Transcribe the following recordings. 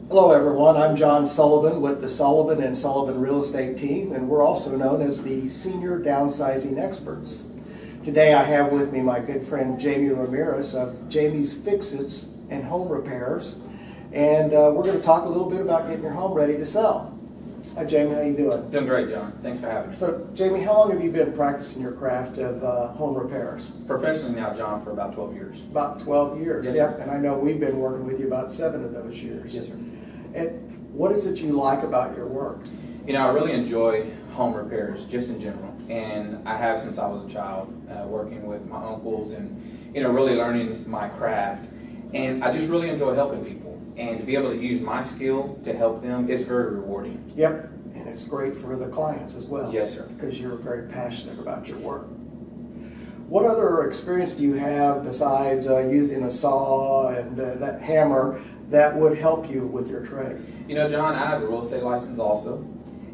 Hello everyone, I'm John Sullivan with the Sullivan and Sullivan Real Estate Team, and we're also known as the Senior Downsizing Experts. Today I have with me my good friend Jamie Ramirez of Jamie's Fix-Its and Home Repairs, and we're going to talk a little bit about getting your home ready to sell. Hi Jamie, how you doing? Doing great, John. Thanks for having me. So Jamie, how long have you been practicing your craft of home repairs? Professionally now, John, for about 12 years. About 12 years, Yes, yep. sir. And I know we've been working with you about 7 of those years. Yes, sir. And what is it you like about your work? You know, I really enjoy home repairs just in general, and I have since I was a child, working with my uncles and, really learning my craft. And I just really enjoy helping people, and to be able to use my skill to help them, it's very rewarding. Yep, and it's great for the clients as well. Yes, sir. Because you're very passionate about your work. What other experience do you have besides using a saw and that hammer that would help you with your trade? You know, John, I have a real estate license also,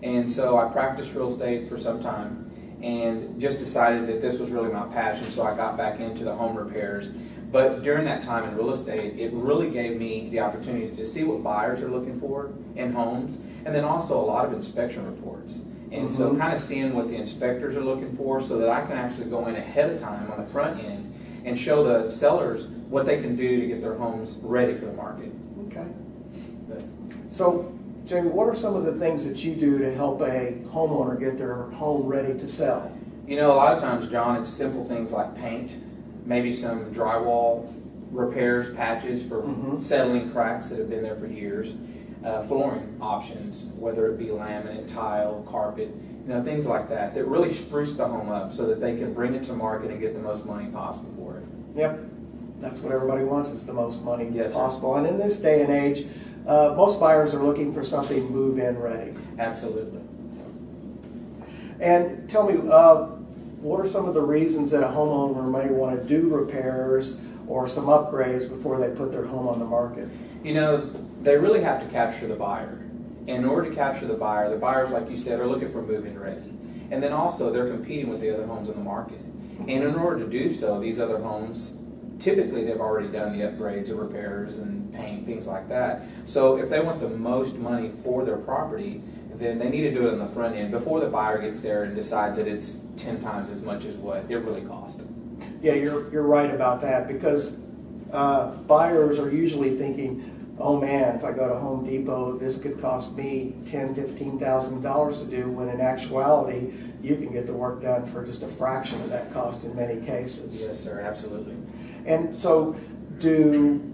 and so I practiced real estate for some time and just decided that this was really my passion, so I got back into the home repairs. But during that time in real estate, it really gave me the opportunity to see what buyers are looking for in homes, and then also a lot of inspection reports. And so kind of seeing what the inspectors are looking for so that I can actually go in ahead of time on the front end and show the sellers what they can do to get their homes ready for the market. Okay. But, So, Jamie, what are some of the things that you do to help a homeowner get their home ready to sell? you know, a lot of times, John, it's simple things like paint, maybe some drywall repairs, patches for settling cracks that have been there for years, flooring options, whether it be laminate, tile, carpet, things like that, that really spruce the home up so that they can bring it to market and get the most money possible for it. Yep, that's what everybody wants, is the most money Yes, sir. possible. And in this day and age, most buyers are looking for something move-in ready. Absolutely. And tell me, what are some of the reasons that a homeowner may want to do repairs or some upgrades before they put their home on the market? You know, they really have to capture the buyer. In order to capture the buyers, like you said, are looking for move-in ready. And then also, they're competing with the other homes on the market. And in order to do so, these other homes, typically they've already done the upgrades or repairs and paint, things like that. So if they want the most money for their property, then they need to do it on the front end before the buyer gets there and decides that it's 10 times as much as what it really cost. Yeah, you're right about that, because buyers are usually thinking, oh man, if I go to Home Depot, this could cost me $10,000, $15,000 to do, when in actuality, you can get the work done for just a fraction of that cost in many cases. Yes, sir, absolutely. And so, do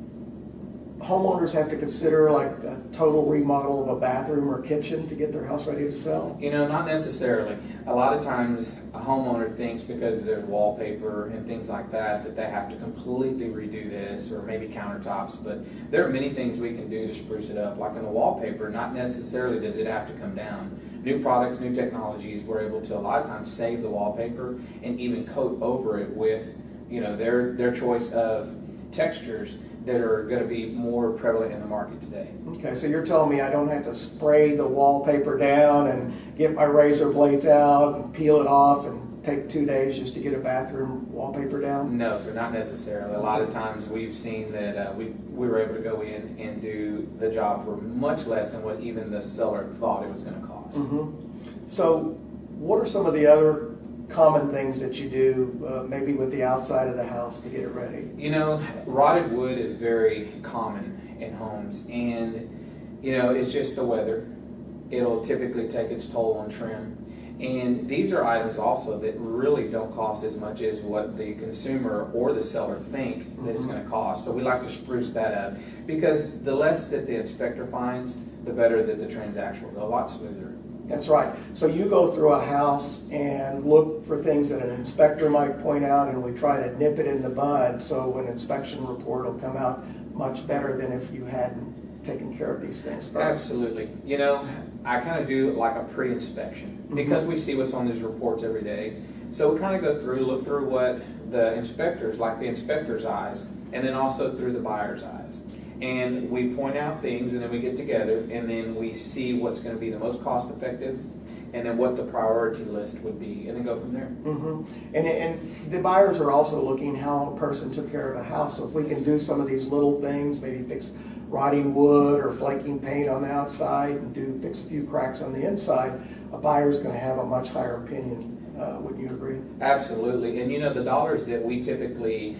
homeowners have to consider like a total remodel of a bathroom or kitchen to get their house ready to sell? You know, not necessarily. A lot of times a homeowner thinks because there's wallpaper and things like that that they have to completely redo this, or maybe countertops, but there are many things we can do to spruce it up. Like in the wallpaper, not necessarily does it have to come down. New products, new technologies, we're able to a lot of times save the wallpaper and even coat over it with, their choice of textures that are going to be more prevalent in the market today. Okay, so you're telling me I don't have to spray the wallpaper down and get my razor blades out and peel it off and take 2 days just to get a bathroom wallpaper down? No, sir, not necessarily. A lot of times we've seen that we were able to go in and do the job for much less than what even the seller thought it was going to cost. So what are some of the other common things that you do, maybe with the outside of the house to get it ready? You know, rotted wood is very common in homes, and it's just the weather. It'll typically take its toll on trim. And these are items also that really don't cost as much as what the consumer or the seller think that it's going to cost. So we like to spruce that up, because the less that the inspector finds, the better that the transaction will go, a lot smoother. That's right. So you go through a house and look for things that an inspector might point out, and we try to nip it in the bud, so an inspection report will come out much better than if you hadn't taken care of these things first. Absolutely. I kind of do like a pre-inspection, because we see what's on these reports every day. So we kind of go through, look through what the inspectors, like the inspector's eyes, and then also through the buyer's eyes. And we point out things, and then we get together, and then we see what's going to be the most cost effective, and then what the priority list would be, and then go from there. And the buyers are also looking how a person took care of a house. So if we can do some of these little things, maybe fix rotting wood or flaking paint on the outside and fix a few cracks on the inside, a buyer's going to have a much higher opinion. Wouldn't you agree? Absolutely. And the dollars that we typically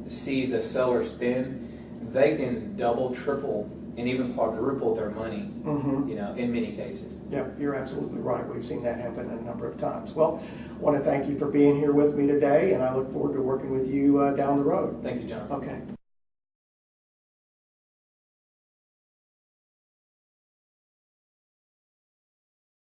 see the seller spend, they can double, triple, and even quadruple their money, in many cases. Yep, you're absolutely right. We've seen that happen a number of times. Well, I want to thank you for being here with me today, and I look forward to working with you down the road. Thank you, John. Okay.